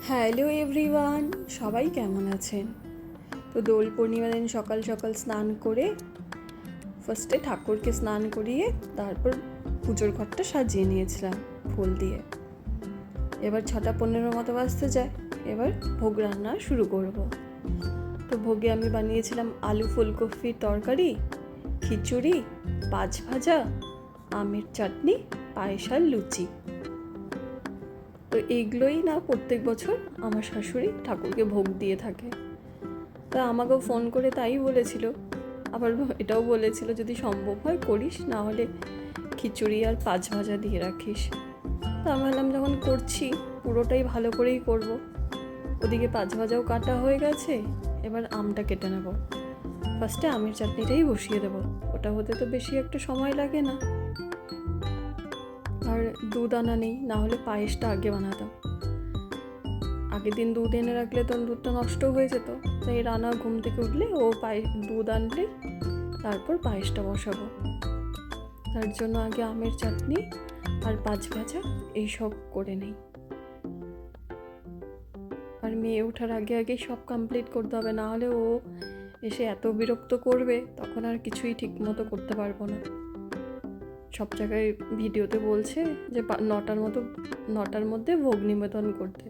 Hello everyone, সবাই কেমন আছেন? তো দোল পূর্ণিমা দিন সকাল সকাল স্নান করে ফার্স্টে ঠাকুরকে স্নান করিয়ে তারপর পুজোর ঘরটা সাজিয়ে নিয়েছিলাম ফুল দিয়ে। এবার 6:15 মতো বাজতে যায়, এবার ভোগ রান্না শুরু করব। তো ভোগে আমি বানিয়েছিলাম আলু ফুলকপির তরকারি, খিচুড়ি, পাঁচ ভাজা, আমের চাটনি, পায়েস আর লুচি। তো এইগুলোই না প্রত্যেক বছর আমার শাশুড়ি ঠাকুরকে ভোগ দিয়ে থাকে। তা আমাকেও ফোন করে তাই বলেছিল, আবার এটাও বলেছিল যদি সম্ভব হয় করিস, না হলে খিচুড়ি আর পাঁচ ভাজা দিয়ে রাখিস। তা আমি ভাবলাম যখন করছি পুরোটাই ভালো করেই করব। ওদিকে পাঁচ ভাজাও কাটা হয়ে গেছে, এবার আমটা কেটে নেব। ফার্স্টে আমের চাটনিটাই বসিয়ে দেবো, ওটা হতে তো বেশি একটা সময় লাগে না। আর দুধ আনা নেই, না হলে পায়েসটা আগে বানাতাম। আগের দিন দুধ এনে রাখলে তো দুধটা নষ্ট হয়ে যেত, তাই রানা ঘুম থেকে উঠলে ও দুধ আনলেই তারপর পায়েসটা বসাবো। তার জন্য আগে আমের চাটনি আর পাঁচ ভাজা এইসব করে নেই। আর মেয়ে ওঠার আগে আগেই সব কমপ্লিট করতে হবে, না হলে ও এসে এত বিরক্ত করবে তখন আর কিছুই ঠিক মতো করতে পারবো না। সব জায়গায় ভিডিওতে বলছে যে 9টার মধ্যে ভোগ নিবেদন করতে।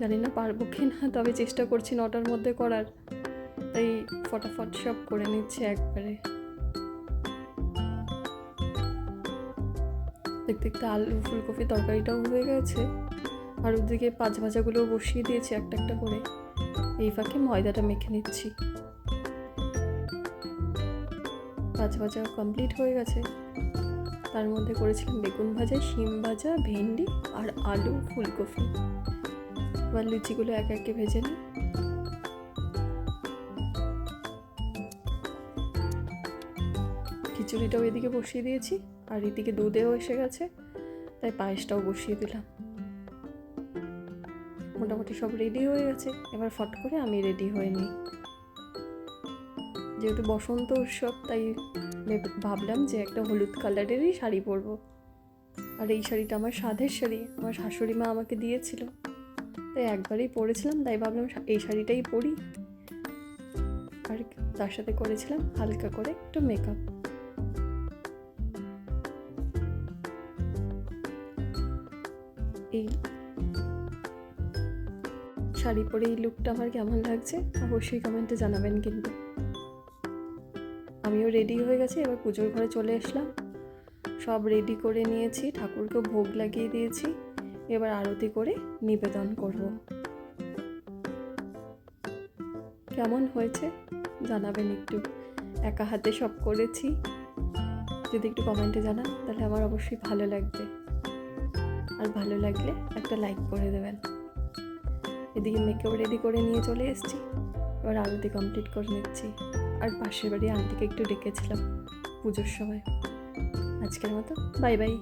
জানি না পারবো কি না, তবে চেষ্টা করছি 9টার মধ্যে করার। তাই ফটাফট সব করে নিচ্ছে একবারে। দেখতে দেখতে আলু ফুলকপি তরকারিটাও হয়ে গেছে, আর ওদিকে পাঁচ ভাজাগুলোও বসিয়ে দিয়েছি একটা একটা করে। এই ফাঁকে ময়দাটা মেখে নিচ্ছি। পাঁচ ভাজা কমপ্লিট হয়ে গেছে। তার মধ্যে করেছিলাম বেগুন ভাজা, শিম ভাজা, ভেন্ডি আর আলু ফুলকপি। এবার লুচিগুলো এক একে ভেজে নিই। খিচুড়িটাও এদিকে বসিয়ে দিয়েছি, আর এদিকে দুধেও এসে গেছে, তাই পায়েসটাও বসিয়ে দিলাম। মোটামুটি সব রেডি হয়ে গেছে, এবার ফট করে আমি রেডি হয়ে নিই। যেহেতু বসন্ত উৎসব, তাই ভাবলাম যে একটা হলুদ কালারেরই শাড়ি পরবো। আর এই শাড়িটা আমার সাধের শাড়ি, আমার শাশুড়ি মা আমাকে দিয়েছিল, তাই একবারেই পরেছিলাম, তাই ভাবলাম এই শাড়িটাই পরি। আর তার সাথে করেছিলাম হালকা করে একটু মেকআপ। এই শাড়ি পরে এই লুকটা আমার কেমন লাগছে অবশ্যই কমেন্টে জানাবেন। কিন্তু আমিও রেডি হয়ে গেছি, এবার পুজোর ঘরে চলে আসলাম। সব রেডি করে নিয়েছি, ঠাকুরকে ভোগ লাগিয়ে দিয়েছি, এবার আরতি করে নিবেদন করব। কেমন হয়েছে জানাবেন একটু, একা হাতে সব করেছি। যদি একটু কমেন্টে জানান তাহলে আমার অবশ্যই ভালো লাগবে, আর ভালো লাগলে একটা লাইক করে দেবেন। এদিকে মেকআপ রেডি করে নিয়ে চলে এসেছি, এবার আরতি কমপ্লিট করে নিচ্ছি। আর পাশের বাড়ি আন্টিকে একটু ডেকেছিলাম পুজোর সময়। আজকের মতো বাই বাই।